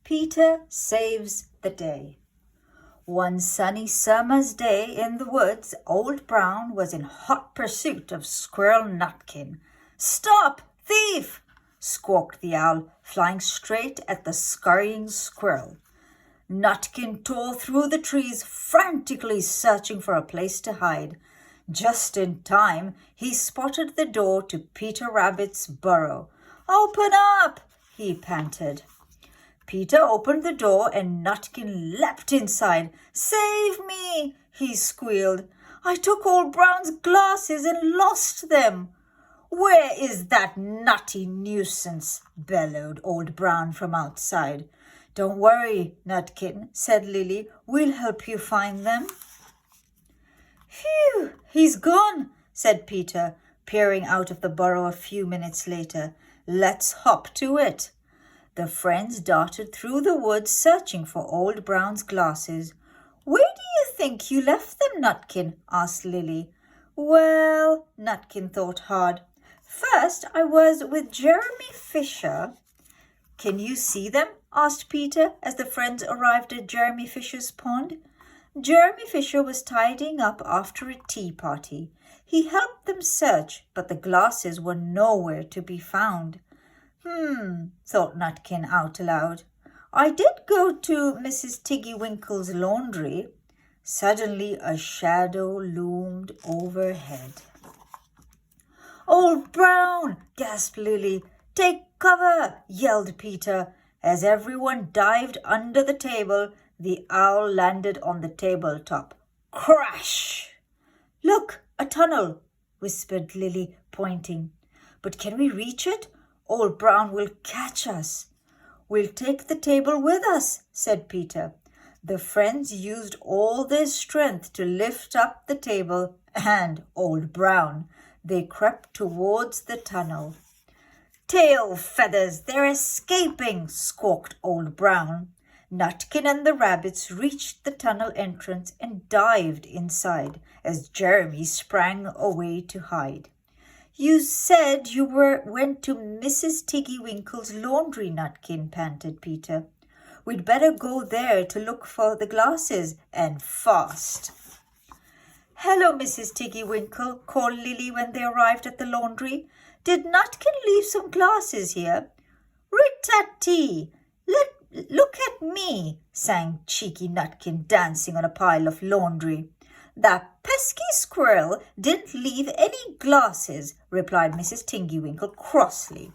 Peter saves the day. One sunny summer's day in the woods, Old Brown was in hot pursuit of Squirrel Nutkin. "Stop, thief!" squawked the owl, flying straight at the scurrying squirrel. Nutkin tore through the trees, frantically searching for a place to hide. Just in time, he spotted the door to Peter Rabbit's burrow. "Open up!" he panted. Peter opened the door and Nutkin leapt inside. "Save me!" he squealed. "I took Old Brown's glasses and lost them." "Where is that nutty nuisance?" bellowed Old Brown from outside. "Don't worry, Nutkin," said Lily. "We'll help you find them." "Phew, he's gone," said Peter, peering out of the burrow a few minutes later. "Let's hop to it." The friends darted through the woods searching for Old Brown's glasses. "Where do you think you left them, Nutkin?" asked Lily. "Well," Nutkin thought hard. "First I was with Jeremy Fisher." "Can you see them?" asked Peter as the friends arrived at Jeremy Fisher's pond. Jeremy Fisher was tidying up after a tea party. He helped them search, but the glasses were nowhere to be found. Thought Nutkin out aloud. "I did go to Mrs. Tiggywinkle's laundry." Suddenly a shadow loomed overhead. "Old Brown!" gasped Lily. "Take cover!" yelled Peter. As everyone dived under the table, the owl landed on the tabletop. Crash! "Look, a tunnel," whispered Lily, pointing. "But can we reach it? Old Brown will catch us." "We'll take the table with us," said Peter. The friends used all their strength to lift up the table and Old Brown. They crept towards the tunnel. "Tail feathers, they're escaping!" squawked Old Brown. Nutkin and the rabbits reached the tunnel entrance and dived inside as Jeremy sprang away to hide. "You said you went to Mrs. Tiggywinkle's laundry, Nutkin," panted Peter. "We'd better go there to look for the glasses, and fast." "Hello, Mrs. Tiggywinkle," called Lily when they arrived at the laundry. "Did Nutkin leave some glasses here?" "Rit-tat-tee! Look at me," sang cheeky Nutkin, dancing on a pile of laundry. "That pesky squirrel didn't leave any glasses," replied Mrs. Tiggywinkle crossly.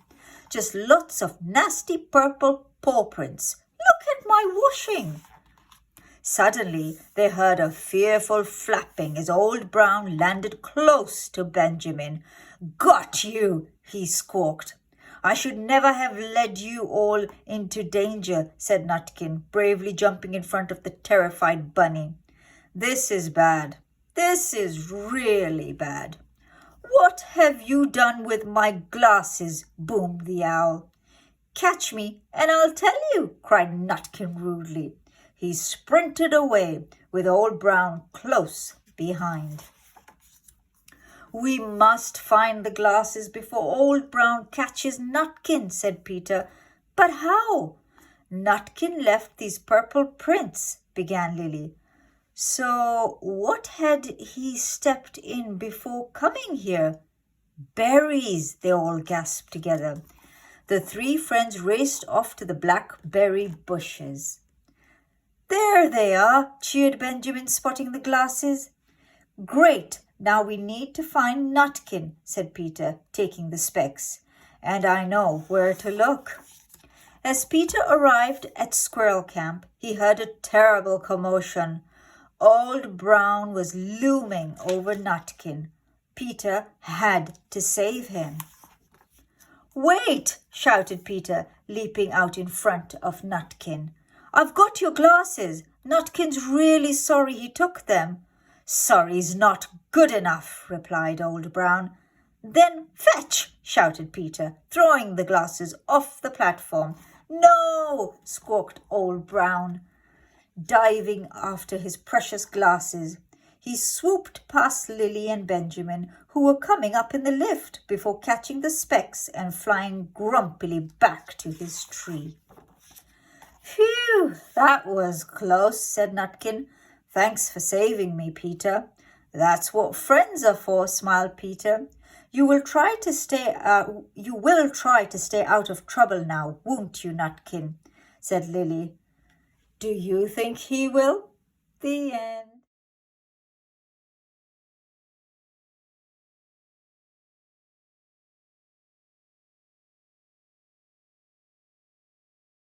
"Just lots of nasty purple paw prints. Look at my washing." Suddenly they heard a fearful flapping as Old Brown landed close to Benjamin. "Got you!" he squawked. "I should never have led you all into danger," said Nutkin, bravely jumping in front of the terrified bunny. "This is bad. This is really bad." "What have you done with my glasses?" boomed the owl. "Catch me and I'll tell you," cried Nutkin rudely. He sprinted away with Old Brown close behind. "We must find the glasses before Old Brown catches Nutkin," said Peter. "But how?" "Nutkin left these purple prints," began Lily. "So what had he stepped in before coming here?" "Berries!" they all gasped together. The three friends raced off to the blackberry bushes. "There they are!" cheered Benjamin, spotting the glasses. "Great! Now we need to find Nutkin," said Peter, taking the specs. "And I know where to look." As Peter arrived at Squirrel Camp, he heard a terrible commotion. Old Brown was looming over Nutkin. Peter had to save him. "Wait!" shouted Peter, leaping out in front of Nutkin. "I've got your glasses. Nutkin's really sorry he took them." "Sorry's not good enough," replied Old Brown. "Then fetch!" shouted Peter, throwing the glasses off the platform. "No!" squawked Old Brown, diving after his precious glasses. He swooped past Lily and Benjamin, who were coming up in the lift, before catching the specs and flying grumpily back to his tree. Phew, that was close, said Nutkin. Thanks for saving me, Peter. That's what friends are for, smiled Peter. You will try to stay out of trouble now, won't you, Nutkin? Said Lily. Do you think he will? The end.